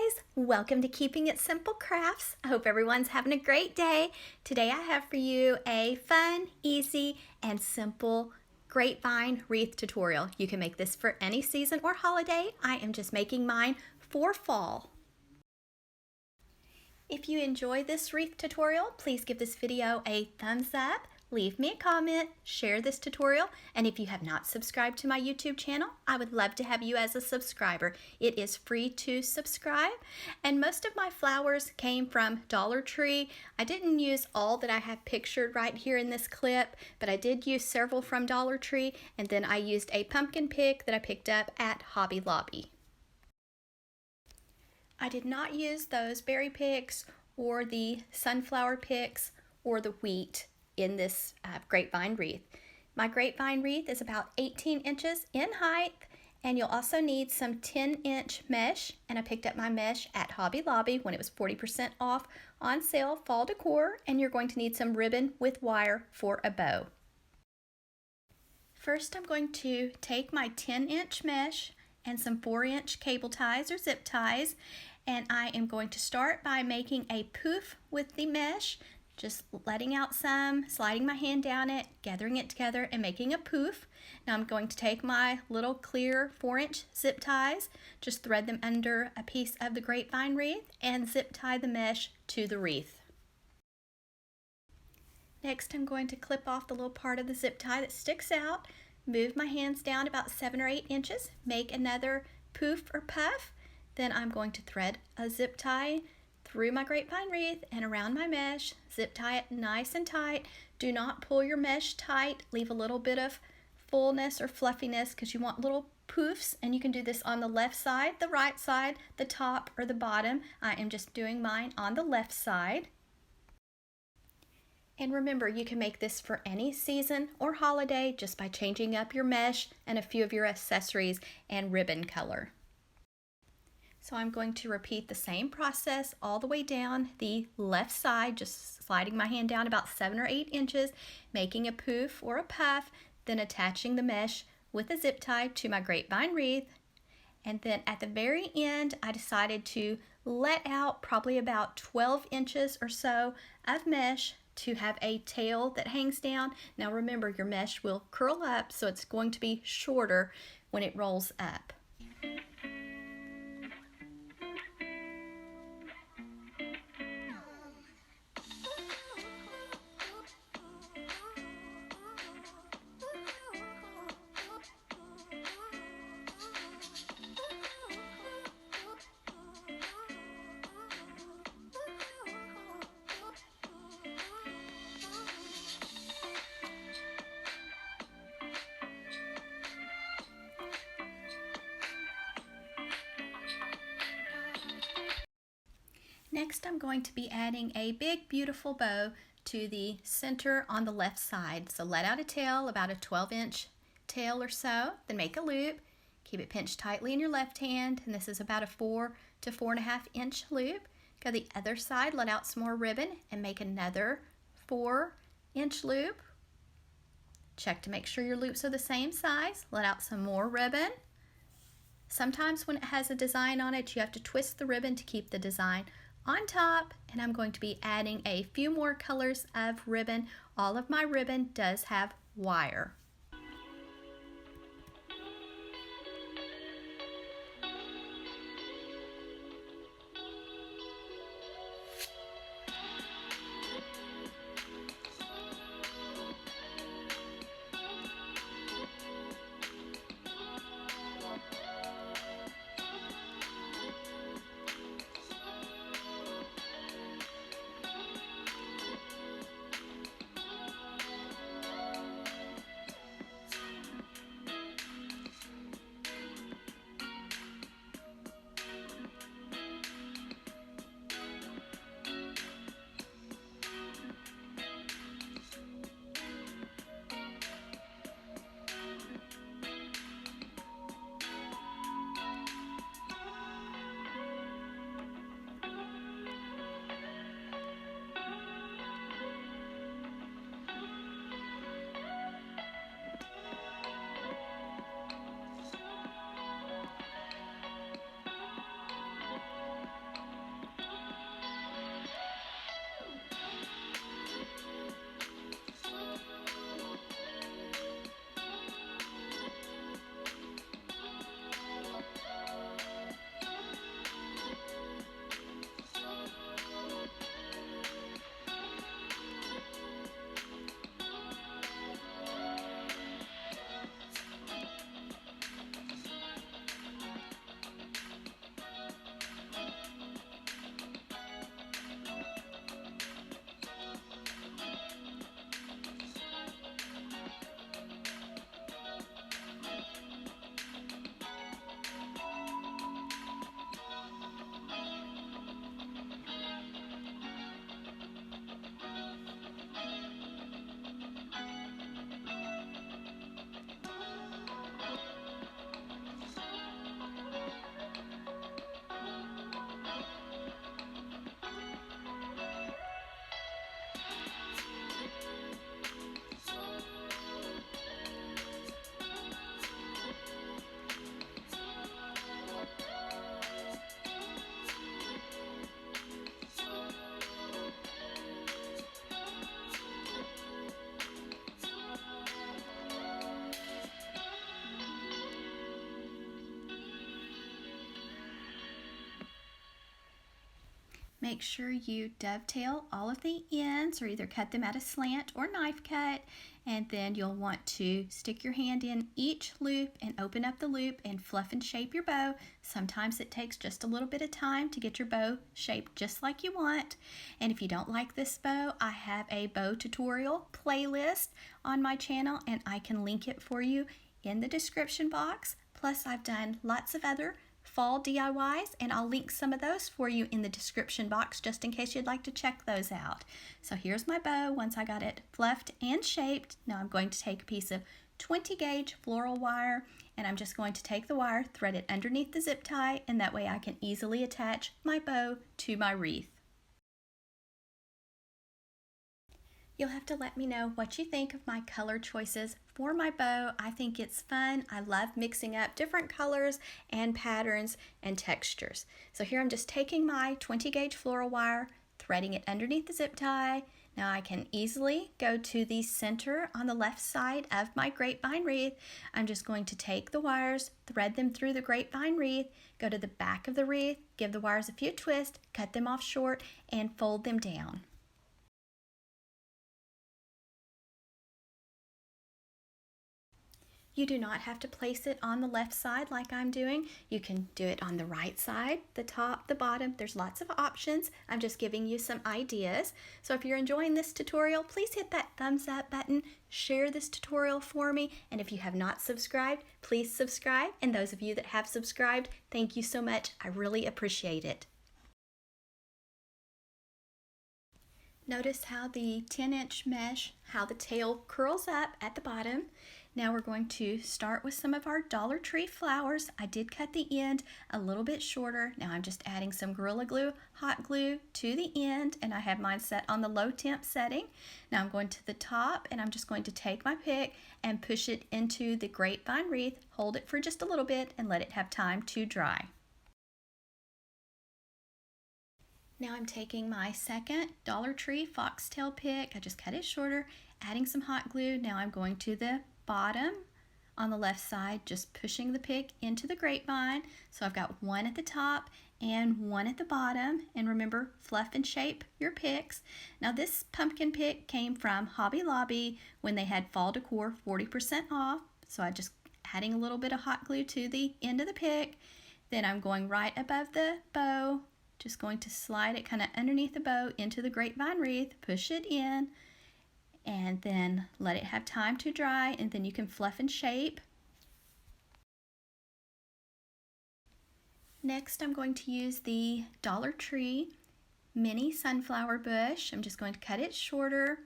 guys, welcome to Keeping It Simple Crafts. I hope everyone's having a great day. Today I have for you a fun, easy, and simple grapevine wreath tutorial. You can make this for any season or holiday. I am just making mine for fall. If you enjoy this wreath tutorial, please give this video a thumbs up. Leave me a comment, share this tutorial, and if you have not subscribed to my YouTube channel, I would love to have you as a subscriber. It is free to subscribe, and most of my flowers came from Dollar Tree. I didn't use all that I have pictured right here in this clip, but I did use several from Dollar Tree, and then I used a pumpkin pick that I picked up at Hobby Lobby. I did not use those berry picks or the sunflower picks or the wheat in this grapevine wreath. My grapevine wreath is about 18 inches in height, and you'll also need some 10-inch mesh, and I picked up my mesh at Hobby Lobby when it was 40% off on sale, fall decor, and you're going to need some ribbon with wire for a bow. First, I'm going to take my 10-inch mesh and some 4-inch cable ties or zip ties, and I am going to start by making a poof with the mesh, just letting out some, sliding my hand down it, gathering it together, and making a poof. Now I'm going to take my little clear 4-inch zip ties, just thread them under a piece of the grapevine wreath, and zip tie the mesh to the wreath. Next, I'm going to clip off the little part of the zip tie that sticks out, move my hands down about 7 or 8 inches, make another poof or puff. Then I'm going to thread a zip tie through my grapevine wreath and around my mesh, zip tie it nice and tight. Do not pull your mesh tight, leave a little bit of fullness or fluffiness because you want little poofs, and you can do this on the left side, the right side, the top, or the bottom. I am just doing mine on the left side. And remember, you can make this for any season or holiday just by changing up your mesh and a few of your accessories and ribbon color. So I'm going to repeat the same process all the way down the left side, just sliding my hand down about 7 or 8 inches, making a poof or a puff, then attaching the mesh with a zip tie to my grapevine wreath. And then at the very end, I decided to let out probably about 12 inches or so of mesh to have a tail that hangs down. Now remember, your mesh will curl up, so it's going to be shorter when it rolls up. Next, I'm going to be adding a big, beautiful bow to the center on the left side. So let out a tail, about a 12-inch tail or so, then make a loop. Keep it pinched tightly in your left hand, and this is about a 4 to 4.5-inch loop. Go the other side, let out some more ribbon, and make another 4-inch loop. Check to make sure your loops are the same size. Let out some more ribbon. Sometimes when it has a design on it, you have to twist the ribbon to keep the design on top, and I'm going to be adding a few more colors of ribbon. All of my ribbon does have wire. Make sure you dovetail all of the ends, or either cut them at a slant or knife cut, and then you'll want to stick your hand in each loop and open up the loop and fluff and shape your bow. Sometimes it takes just a little bit of time to get your bow shaped just like you want. And if you don't like this bow, I have a bow tutorial playlist on my channel, and I can link it for you in the description box. Plus, I've done lots of other fall DIYs, and I'll link some of those for you in the description box just in case you'd like to check those out. So here's my bow once I got it fluffed and shaped. Now I'm going to take a piece of 20 gauge floral wire, and I'm just going to take the wire, thread it underneath the zip tie, and that way I can easily attach my bow to my wreath. You'll have to let me know what you think of my color choices for my bow. I think it's fun. I love mixing up different colors and patterns and textures. So here I'm just taking my 20 gauge floral wire, threading it underneath the zip tie. Now I can easily go to the center on the left side of my grapevine wreath. I'm just going to take the wires, thread them through the grapevine wreath, go to the back of the wreath, give the wires a few twists, cut them off short, and fold them down. You do not have to place it on the left side like I'm doing. You can do it on the right side, the top, the bottom. There's lots of options. I'm just giving you some ideas. So if you're enjoying this tutorial, please hit that thumbs up button, share this tutorial for me, and if you have not subscribed, please subscribe. And those of you that have subscribed, thank you so much. I really appreciate it. Notice how the 10-inch mesh, how the tail curls up at the bottom. Now we're going to start with some of our Dollar Tree flowers. I did cut the end a little bit shorter. Now I'm just adding some Gorilla Glue, hot glue to the end, and I have mine set on the low temp setting. Now I'm going to the top, and I'm just going to take my pick and push it into the grapevine wreath, hold it for just a little bit, and let it have time to dry. Now I'm taking my second Dollar Tree foxtail pick. I just cut it shorter, adding some hot glue. Now I'm going to the bottom on the left side, just pushing the pick into the grapevine. So I've got one at the top and one at the bottom. And remember, fluff and shape your picks. Now this pumpkin pick came from Hobby Lobby when they had fall decor 40% off. So I just adding a little bit of hot glue to the end of the pick. Then I'm going right above the bow, just going to slide it kind of underneath the bow into the grapevine wreath, push it in, and then let it have time to dry, and then you can fluff and shape. Next, I'm going to use the Dollar Tree mini sunflower bush. I'm just going to cut it shorter,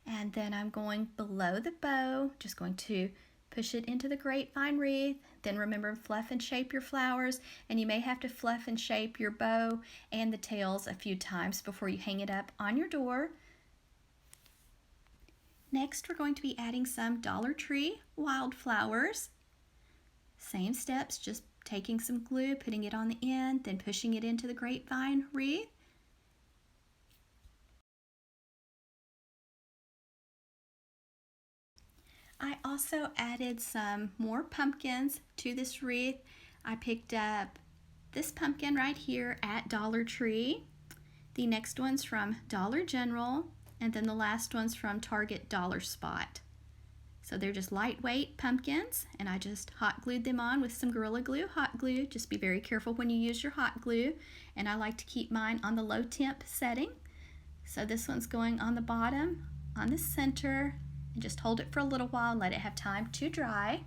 and then I'm going below the bow, just going to push it into the grapevine wreath. Then remember, fluff and shape your flowers, and you may have to fluff and shape your bow and the tails a few times before you hang it up on your door. Next, we're going to be adding some Dollar Tree wildflowers. Same steps, just taking some glue, putting it on the end, then pushing it into the grapevine wreath. I also added some more pumpkins to this wreath. I picked up this pumpkin right here at Dollar Tree. The next one's from Dollar General, and then the last one's from Target Dollar Spot. So they're just lightweight pumpkins, and I just hot glued them on with some Gorilla Glue hot glue. Just be very careful when you use your hot glue, and I like to keep mine on the low temp setting. So this one's going on the bottom, on the center, and just hold it for a little while and let it have time to dry.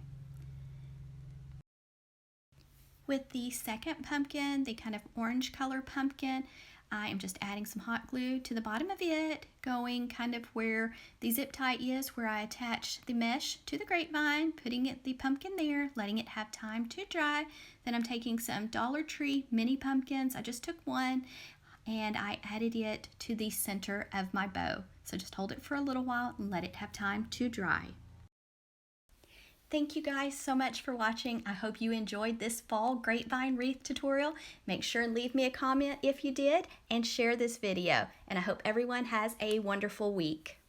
With the second pumpkin, the kind of orange color pumpkin, I am just adding some hot glue to the bottom of it, going kind of where the zip tie is, where I attached the mesh to the grapevine, putting the pumpkin there, letting it have time to dry. Then I'm taking some Dollar Tree mini pumpkins. I just took one, and I added it to the center of my bow. So just hold it for a little while and let it have time to dry. Thank you guys so much for watching. I hope you enjoyed this fall grapevine wreath tutorial. Make sure and leave me a comment if you did, and share this video. And I hope everyone has a wonderful week.